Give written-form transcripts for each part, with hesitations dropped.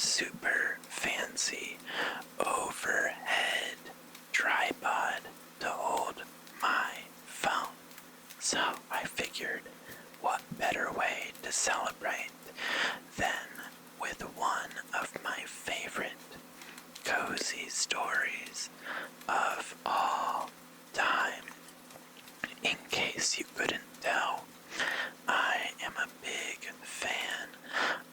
super fancy overhead tripod to hold my phone. So I figured, what better way to celebrate than with one of my favorite cozy stories of all time. In case you couldn't tell, I am a big fan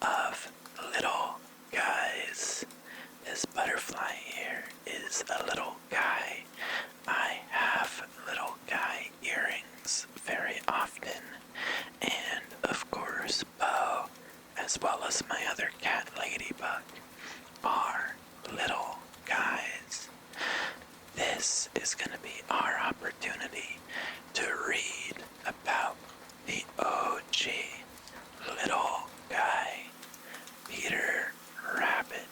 of little guys. This butterfly here is a little guy. I have little guy earrings very often, and of course Bo, as well as my other cat Ladybug, are little guys. This is going to be our opportunity to read about the OG little guy, Peter Rabbit.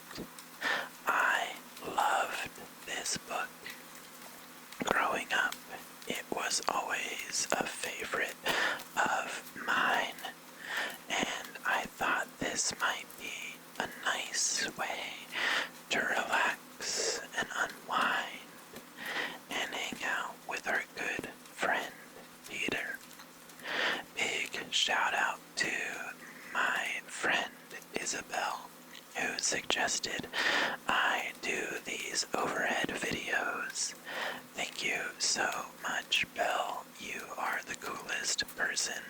I loved this book. Growing up, it was always a favorite of mine, and I thought this might be a nice way to relax and unwind and hang out with our good friend Peter. Big shout out to my friend Isabel, who suggested I do these overhead videos. Thank you so much, Belle. You are the coolest person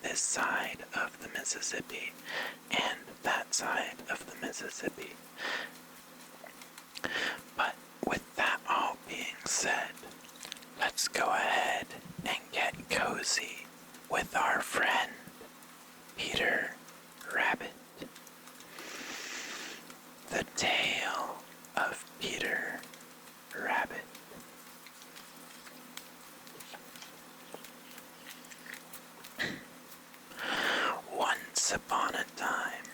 this side of the Mississippi and that side of the Mississippi. But with that all being said, let's go ahead and get cozy with our friend Peter Rabbit. The Tale of Peter Rabbit. Once upon a time,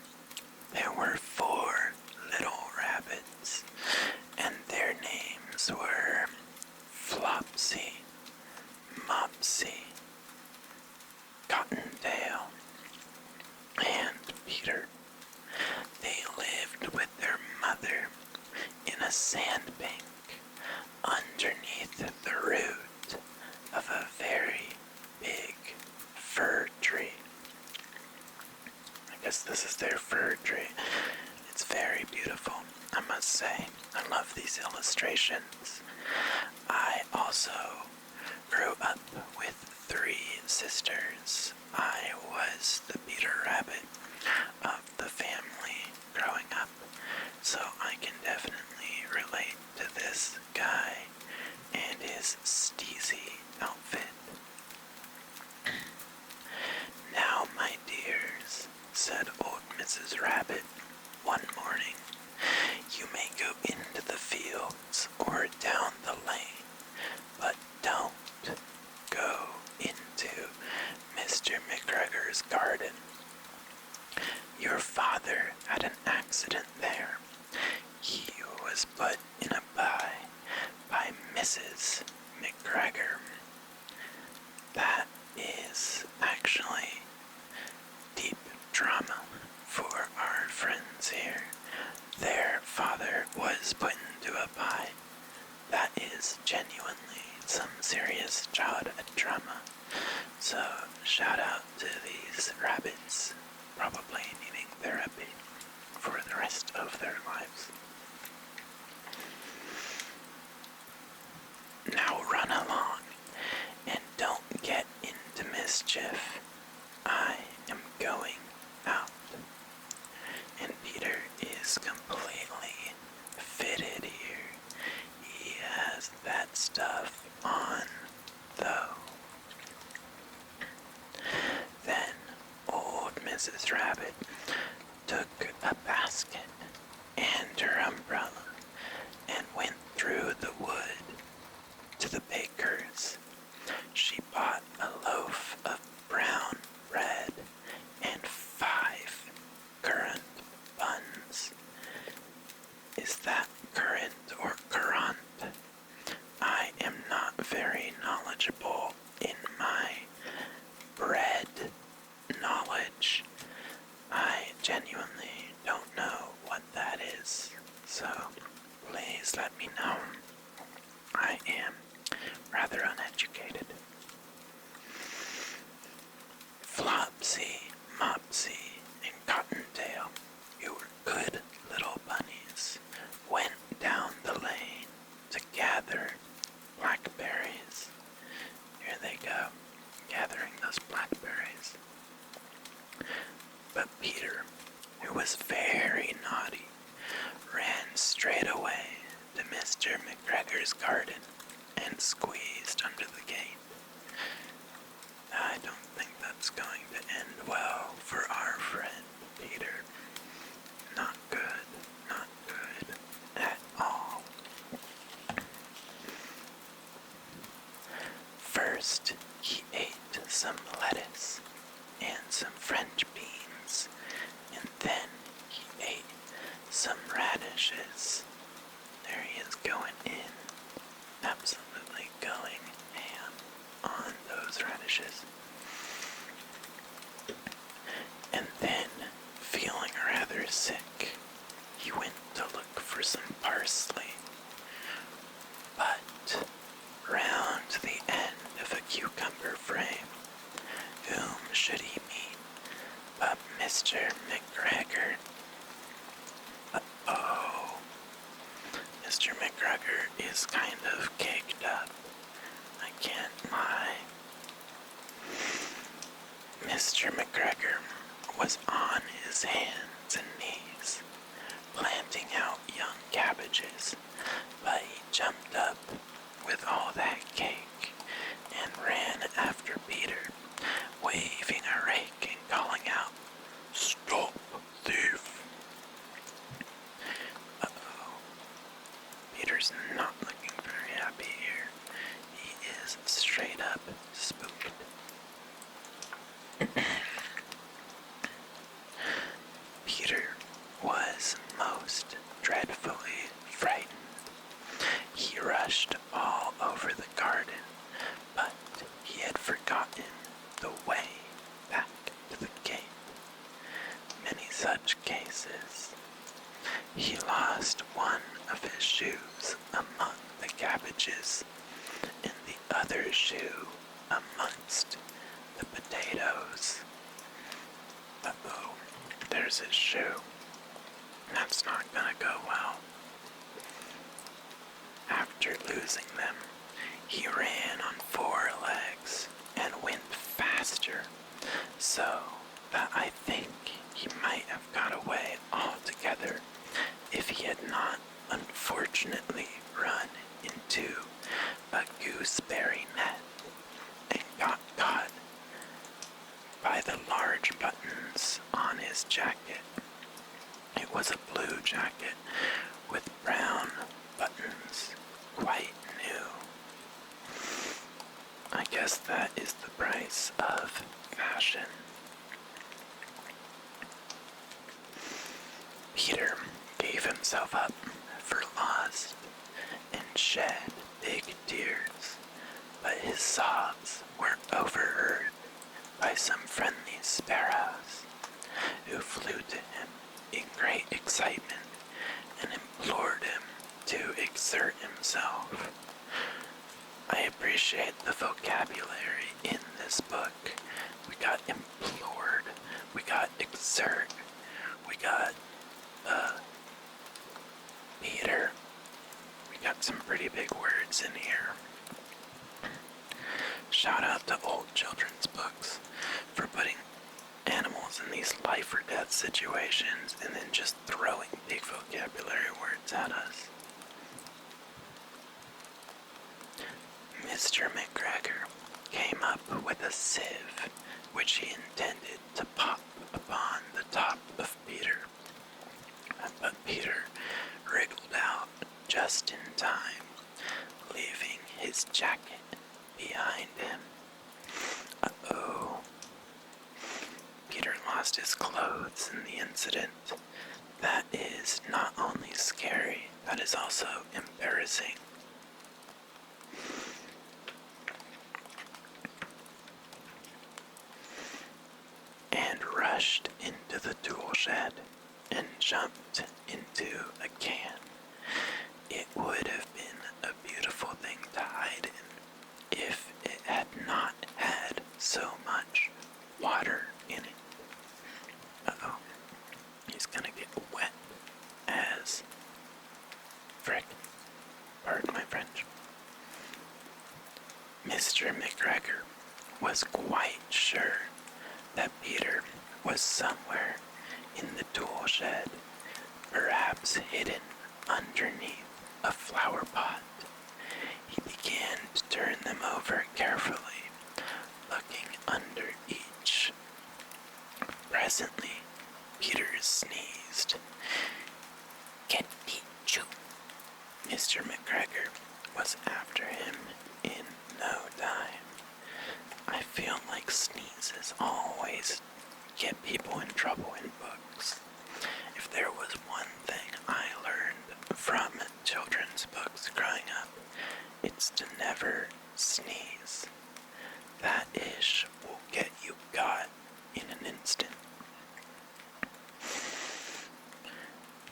there were 4 little rabbits, and their names were Flopsy, Mopsy, Cottontail, and Peter. They lived with their mother in a sandbank underneath the root of a very big fir tree. I guess this is their fir tree. It's very beautiful, I must say. I love these illustrations. I also grew up with 3 sisters. I was the Peter Rabbit of the family growing up, so I can definitely relate to this guy and his steezy outfit. Now, my dears, said old Mrs. Rabbit one morning, you may go into the fields or down the lane, but don't go into Mr. McGregor's garden. Your father had an accident there. He was put in a by Mrs. McGregor. That is actually deep drama for our friends here. Their father was put into a pie. That is genuinely some serious childhood drama. So shout out to these rabbits, probably needing therapy for the rest of their lives. Now run along and don't get into mischief. I am going out. And Peter is completely fitted here. He has that stuff on, though. Then old Mrs. Rabbit took a basket and her umbrella and went through the wood to the baker's. She bought a loaf of brown bread and 5 currant buns. Is that currant or currant? I am not very knowledgeable in my bread knowledge. I genuinely don't know what that this, so please let me know. I am rather uneducated. Flopsy, Mopsy, and Cottontail, who were good little bunnies, went down the lane to gather blackberries. Here they go, gathering those blackberries. But Peter, who was very naughty, ran straight away to Mr. McGregor's garden and squeezed under the gate. I don't think that's going to end well for our friend Peter. Not good, not good at all. First, he ate some lettuce and some French beans, and then he ate some radishes. There he is going in, absolutely going ham on those radishes. And then, feeling rather sick, he went to look for some parsley. But round the end of a cucumber frame, whom should he meet but Mr. McGregor? Uh-oh. Mr. McGregor is kind of caked up. I can't lie. Mr. McGregor was on his hands and knees, planting out young cabbages, but he jumped up with all that cake and ran after Peter, waving a rake and calling out, "Stop, thief!" Uh-oh. Peter's not looking very happy here. He is straight up spooked. Peter was most dreadfully frightened. He rushed all over the garden, but he had forgotten the way back to the gate. Many such cases. He lost one of his shoes among the cabbages, and the other shoe amongst the potatoes. Uh-oh, there's his shoe. That's not gonna go well. After losing them, he ran on 4 legs and went faster, so that I think he might have got away altogether if he had not unfortunately run into a gooseberry net and got caught by the large buttons on his jacket. It was a blue jacket with brown buttons, quite new. I guess that is the price of fashion. Peter gave himself up for lost and shed big tears, but his sobs were overheard by some friendly sparrows, who flew to him in great excitement and implored him to exert himself. I appreciate the vocabulary in this book. We got implored, we got exert, we got Peter. We got some pretty big words in here. Shout out to old children's books for putting animals in these life or death situations and then just throwing big vocabulary words at us. Mr. McGregor came up with a sieve which he intended to pop upon the top of Peter. But Peter wriggled out just in time, leaving his jacket behind him. Uh-oh. Peter lost his clothes in the incident. That is not only scary, that is also embarrassing. And rushed into the tool shed and jumped into a can. It would have been a beautiful thing to hide in if it had not had so much water in it. Uh-oh. He's gonna get wet as frick. Pardon my French. Mr. McGregor was quite sure that Peter was somewhere in the tool shed, perhaps hidden underneath a flower pot. He began to turn them over carefully, looking under each. Presently, Peter sneezed. "Get me, chew." Mr. McGregor was after him in no time. I feel like sneezes always get people in trouble in books. If there was one thing I learned from children's books growing up, it's to never sneeze. That ish will get you got in an instant.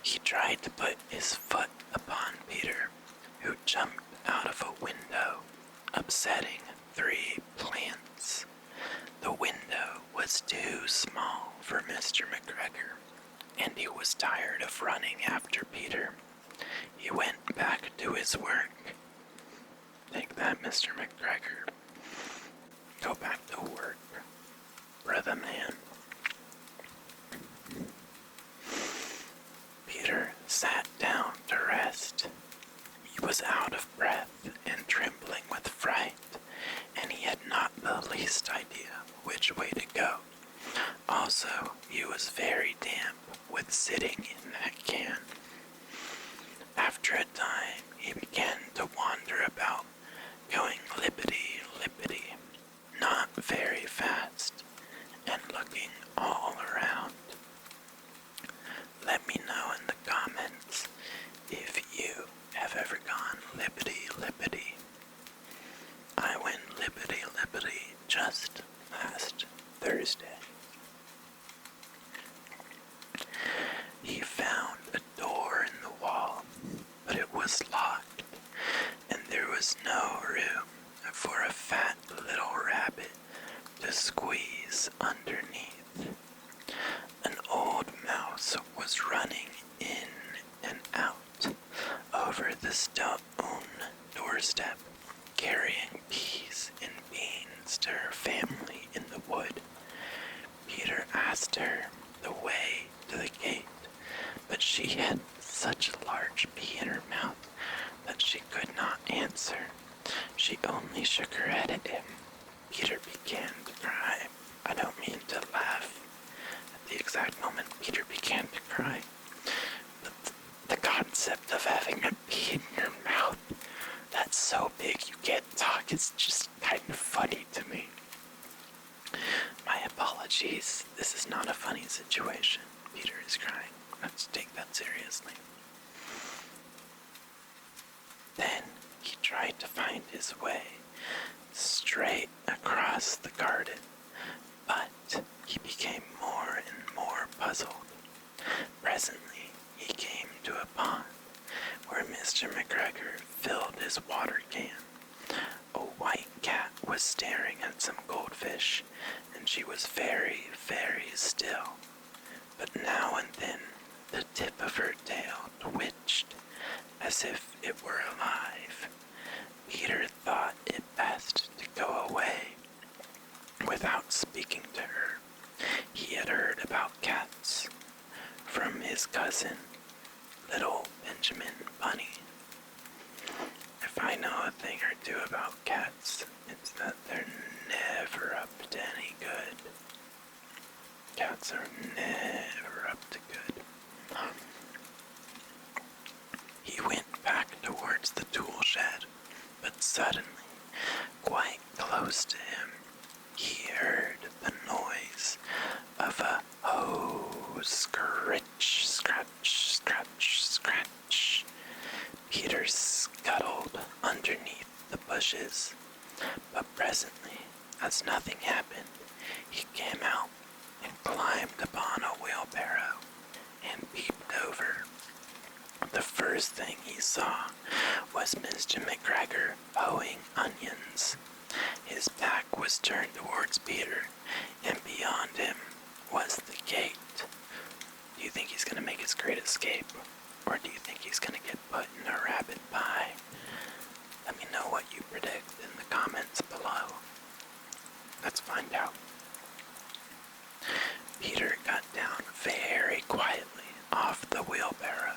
He tried to put his foot upon Peter, who jumped out of a window, upsetting 3 plants. The window was too small for Mr. McGregor, and he was tired of running after Peter. He went back to his work. Take that, Mr. McGregor. Go back to work, brother man. Peter sat down to rest. He was out of breath and trembling with fright, and he had not the least idea which way to go. Also, he was very damp with sitting in that can. After a time, he began to wander about, going lippity-lippity, not very fast, and looking all around. Let me know in the comments if you have ever gone lippity-lippity. I went lippity-lippity just last Thursday. He found a door in the wall, but it was locked, and there was no room for a fat little rabbit to squeeze underneath. An old mouse was running in and out over the stone doorstep, carrying peas and beans to her family in the wood. Peter asked her the way to the gate, but she had such a large pea in her mouth that she could not answer. She only shook her head at him. Peter began to cry. I don't mean to laugh. At the exact moment Peter began to cry, but the concept of having a pea in your mouth that's so big you can't talk is just kind of funny to me. My apologies. This is not a funny situation. Peter is crying. Let's take that seriously. Then he tried to find his way straight across the garden, but he became more and more puzzled. Presently, he came to a pond where Mr. McGregor filled his water can. A white cat was staring at some goldfish, and she was very, very still. But now and then, the tip of her tail twitched as if it were alive. Peter thought it best to go away without speaking to her. He had heard about cats from his cousin, little Benjamin Bunny. If I know a thing or two about cats, it's that they're never up to any good. Cats are never up to good. He went back towards the tool shed, but suddenly, quite close to him, he heard the noise of a hose scritch, scratch, scratch, scratch. Peter scuttled underneath the bushes, but presently, as nothing happened, he came out and climbed upon a wheelbarrow and first thing he saw was Mr. McGregor hoeing onions. His back was turned towards Peter, and beyond him was the gate. Do you think he's going to make his great escape? Or do you think he's going to get put in a rabbit pie? Let me know what you predict in the comments below. Let's find out. Peter got down very quietly off the wheelbarrow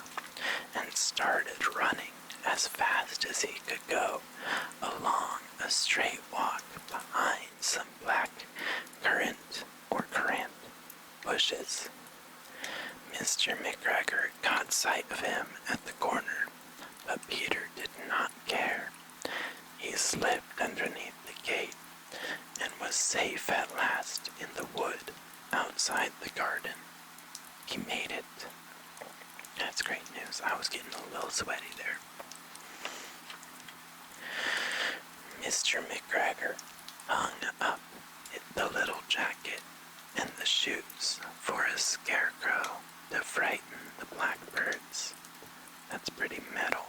and started running as fast as he could go along a straight walk behind some black currant bushes. Mr. McGregor caught sight of him at the corner, but Peter did not care. He slipped underneath the gate and was safe at last in the wood outside the garden. He made it. That's great news. I was getting a little sweaty there. Mr. McGregor hung up the little jacket and the shoes for a scarecrow to frighten the blackbirds. That's pretty metal.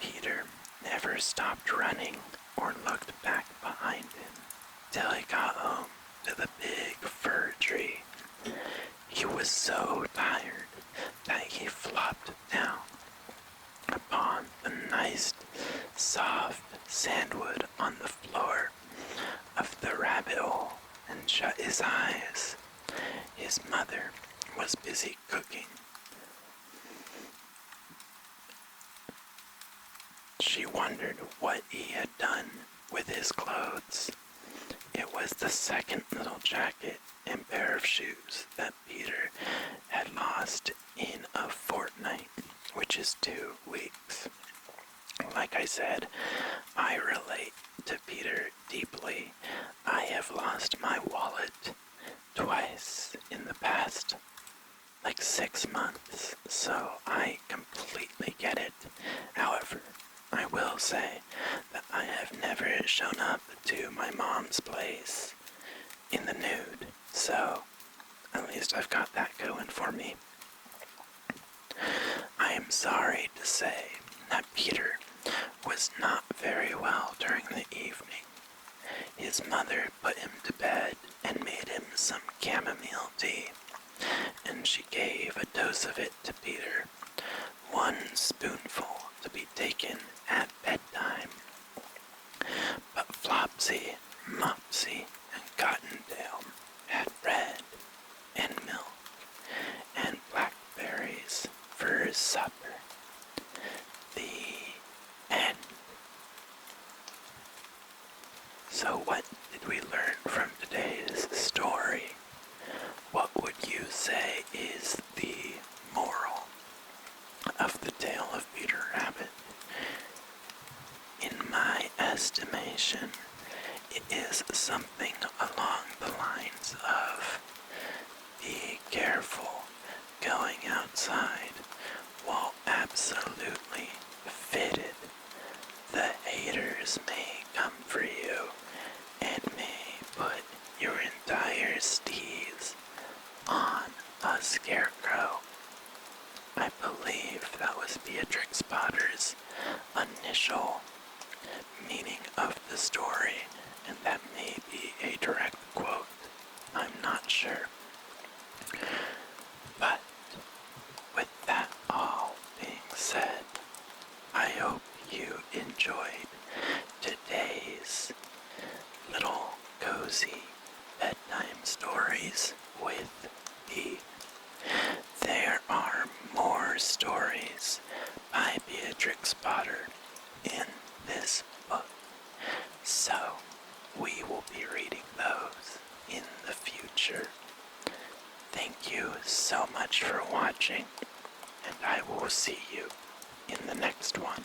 Peter never stopped running or looked back behind him till he got home to the big fir tree. He was so tired that he flopped down upon the nice, soft sandwood on the floor of the rabbit hole and shut his eyes. His mother was busy cooking. She wondered what he had done with his clothes. It was the second little jacket and pair of shoes that Peter had lost in a fortnight, which is 2 weeks. Like I said, I relate to Peter deeply. I have lost my wallet twice in the past, 6 months, so I completely get it. However, I will say that I have never shown up to my mom's place in the nude, so at least I've got that going for me. I am sorry to say that Peter was not very well during the evening. His mother put him to bed and made him some chamomile tea, and she gave a dose of it to Peter, 1 spoonful to be taken at bedtime. But Flopsy, Mopsy, and Cottontail had bread and milk and blackberries for supper. The end. So what did we learn from today's story? What would you say is the moral of the tale of Peter Rabbit? In my estimation, it is something along the lines of be careful going outside while absolutely fitted. The haters may come for you and may put your entire steez on a scarecrow. I believe that was Beatrix Potter's initial meaning of the story, and that may be a direct quote. I'm not sure. But with that all being said, I hope you enjoyed today's little cozy bedtime stories with me. There are more stories by Beatrix Potter in this book, so we will be reading those in the future. Thank you so much for watching, and I will see you in the next one.